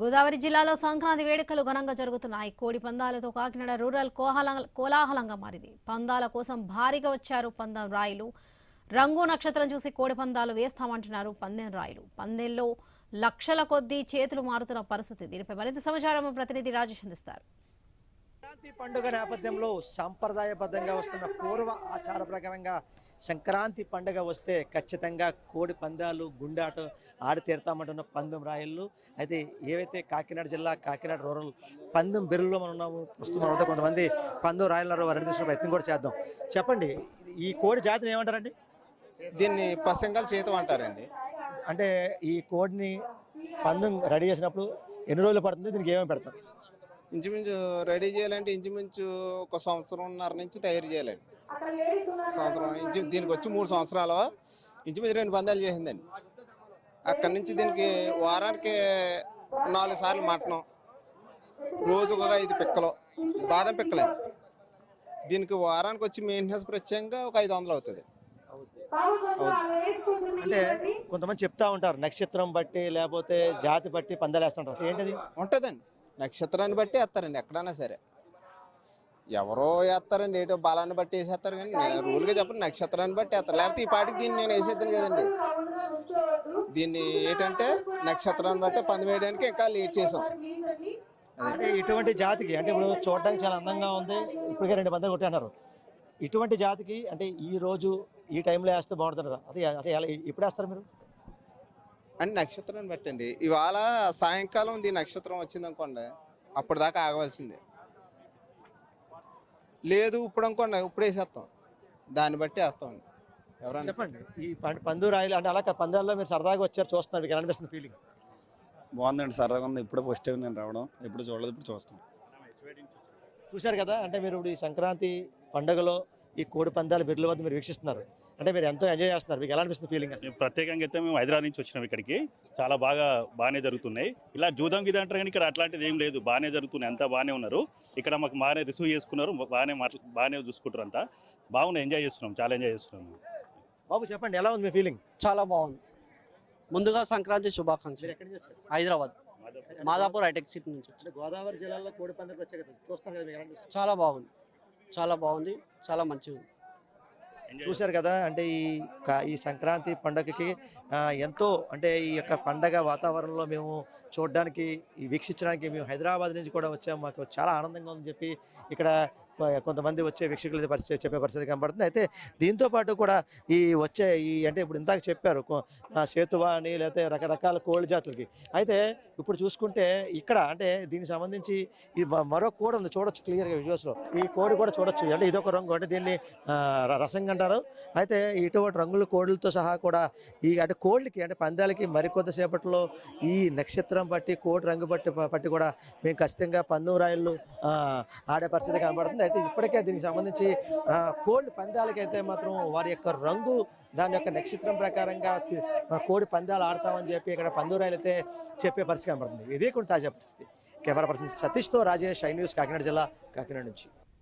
గోదావరి జిల్లాలో సంక్రాంతి వేడుకలు ఘనంగా జరుగుతున్నాయి. కోడి పందాలతో కాకినాడ రూరల్ కోలాహలంగా మారింది. పందాల కోసం భారీగా వచ్చారు పందెం రాయులు. రంగు నక్షత్రం చూసి కోడి పందాలు వేస్తామంటున్నారు పందెం రాయులు. పందెంలో లక్షల కొద్దీ చేతులు మారుతున్న పరిస్థితి. దీనిపై మరింత సమాచారం ప్రతినిధి రాజేష్ అందిస్తారు. సంక్రాంతి పండుగ నేపథ్యంలో సాంప్రదాయబద్ధంగా వస్తున్న పూర్వ ఆచార ప్రకారంగా సంక్రాంతి పండుగ వస్తే ఖచ్చితంగా కోడి పందాలు గుండాట ఆడి తీరుతామంటున్న పందెం రాయళ్ళు. అయితే ఏవైతే కాకినాడ జిల్లా కాకినాడ రూరల్ పందెం బెరుల్లో మనం ఉన్నాము. ప్రస్తుతం మన వద్ద కొంతమంది పందెం రాయలు వారిని తీసుకునే ప్రయత్నం కూడా చేద్దాం. చెప్పండి, ఈ కోడి జాతిని ఏమంటారండి? దీన్ని పసంగల్ చేతం అంటారండి. అంటే ఈ కోడిని పందెం రెడీ చేసినప్పుడు ఎన్ని రోజులు పడుతుంది? దీనికి ఏమేమి పెడతారు? ఇంచుమించు రెడీ చేయాలంటే ఇంచుమించు ఒక సంవత్సరంన్నర నుంచి తయారు చేయాలండి. దీనికి వచ్చి 3 సంవత్సరాలు ఇంచుమించు 2 పందాలు చేసిందండి. అక్కడి నుంచి దీనికి వారానికి 4 సార్లు మటనం, రోజుకు 5 పిక్కలు, బాదం పిక్కలండి. దీనికి వారానికి వచ్చి మెయింటెనెన్స్ ప్రత్యేకంగా ఒక 500 అవుతుంది. అంటే కొంతమంది చెప్తా ఉంటారు నక్షత్రం బట్టి లేకపోతే జాతి బట్టి పందాలు వేస్తుంటారు. ఏంటది? ఉంటుందండి, నక్షత్రాన్ని బట్టి వేస్తారండి. ఎక్కడైనా సరే ఎవరో వేస్తారండి, ఏటో బలాన్ని బట్టి వేసేస్తారు. కానీ రూల్గా చెప్పండి, నక్షత్రాన్ని బట్టి వేస్తారు. లేకపోతే ఈ పాటికి దీన్ని నేను వేసేద్దాను కదండి. దీన్ని ఏంటంటే నక్షత్రాన్ని బట్టి పందెం వేయడానికి ఇంకా లేట్ చేసాం. అంటే ఇటువంటి జాతికి అంటే ఇప్పుడు చూడడానికి చాలా అందంగా ఉంది, ఇప్పటికే 2 పందాలు కొట్టి అన్నారు. ఇటువంటి జాతికి అంటే ఈ రోజు ఈ టైంలో వేస్తే బాగుంటుంది. అసలు ఎప్పుడు వేస్తారు మీరు? అని నక్షత్రాన్ని బట్టండి. ఇవాళ సాయంకాలం దీని నక్షత్రం వచ్చింది అనుకోండి, అప్పటిదాకా ఆగవలసిందే. లేదు ఇప్పుడు అనుకోండి, ఇప్పుడు వేసేస్తాం. దాన్ని బట్టి వేస్తామండి. ఎవరైనా చెప్పండి, ఈ పందు రాయలు అంటే అలా పందాల్లో మీరు సరదాగా వచ్చారు, చూస్తున్నారు, మీకు ఎలా అనిపిస్తుంది ఫీలింగ్? బాగుందండి, సరదాగా ఉంది. ఇప్పుడే ఫస్ట్ టైం నేను రావడం, ఎప్పుడు చూడలేదు, ఇప్పుడు చూస్తున్నాను. చూశారు కదా, అంటే మీరు ఇప్పుడు ఈ సంక్రాంతి పండుగలో ఈ కోడి పందాల బిర్ల వద్ద మీరు వీక్షిస్తున్నారు, అంటే మీరు ఎంతో ఎంజాయ్ చేస్తున్నారు, మీకు ఎలా అనిపిస్తుంది ఫీలింగ్? ప్రత్యేకంగా అయితే మేము హైదరాబాద్ నుంచి వచ్చినాం ఇక్కడికి. చాలా బాగానే జరుగుతున్నాయి. ఇలా జూదం గిద అంటారు కానీ ఇక్కడ అట్లాంటిది ఏం లేదు, బాగానే జరుగుతున్నాయి, అంతా బాగానే ఉన్నారు. ఇక్కడ మాకు బాగానే రిసీవ్ చేసుకున్నారు, బాగానే చూసుకుంటారు, అంతా బాగున్నాయి, ఎంజాయ్ చేస్తున్నాం, చాలా ఎంజాయ్ చేస్తున్నాం. బాబు చెప్పండి, ఎలా ఉంది మీ ఫీలింగ్? చాలా బాగుంది. ముందుగా సంక్రాంతి శుభాకాంక్షలు. హైదరాబాద్ మాదాపూర్ హైటెక్ సిటీ నుంచి. గోదావరి జిల్లాలో కోడి పందాల ప్రత్యేకత చూస్తాం కదా, మీకు ఎలా అనిపిస్తుంది? చాలా బాగుంది, చాలా మంచిగా ఉంది. చూశారు కదా, అంటే ఈ సంక్రాంతి పండుగకి ఎంతో అంటే ఈ యొక్క పండగ వాతావరణంలో మేము చూడడానికి వీక్షించడానికి మేము హైదరాబాద్ నుంచి కూడా వచ్చాము. మాకు చాలా ఆనందంగా ఉందని చెప్పి ఇక్కడ కొంతమంది వచ్చే వీక్షకులు చెప్పే పరిస్థితి కనబడుతుంది. అయితే దీంతో పాటు కూడా అంటే ఇప్పుడు ఇందాక చెప్పారు సేతువా అని, లేకపోతే రకరకాల కోళ్ళ జాతులకి. అయితే ఇప్పుడు చూసుకుంటే ఇక్కడ అంటే దీనికి సంబంధించి ఈ మరో కోడి ఉంది, చూడొచ్చు క్లియర్గా విజువల్స్లో. ఈ కోడి కూడా చూడొచ్చు, అంటే ఇదొక రంగు, అంటే దీన్ని రసంగా అంటారు. అయితే ఇటువంటి రంగుల కోళ్ళతో సహా కూడా అంటే కోళ్ళకి అంటే పందాలకి మరికొద్దిసేపట్లో ఈ నక్షత్రం బట్టి కోడి రంగు పట్టి కూడా మేము ఖచ్చితంగా పందెం రాయళ్ళు ఆడే పరిస్థితి కనబడుతుంది. అయితే ఇప్పటికే దీనికి సంబంధించి కోడి పందాలకైతే మాత్రం వారి యొక్క రంగు, దాని యొక్క నక్షత్రం ప్రకారంగా కోడి పందాలు ఆడతామని చెప్పి ఇక్కడ పందెం రాయలు అయితే చెప్పే పరిస్థితి కనబడుతుంది. ఇదే కూడా తాజా పరిస్థితి. కెమెరా పర్సన్ సతీష్తో రాజేష్, ఐ న్యూస్, కాకినాడ జిల్లా, కాకినాడ నుంచి.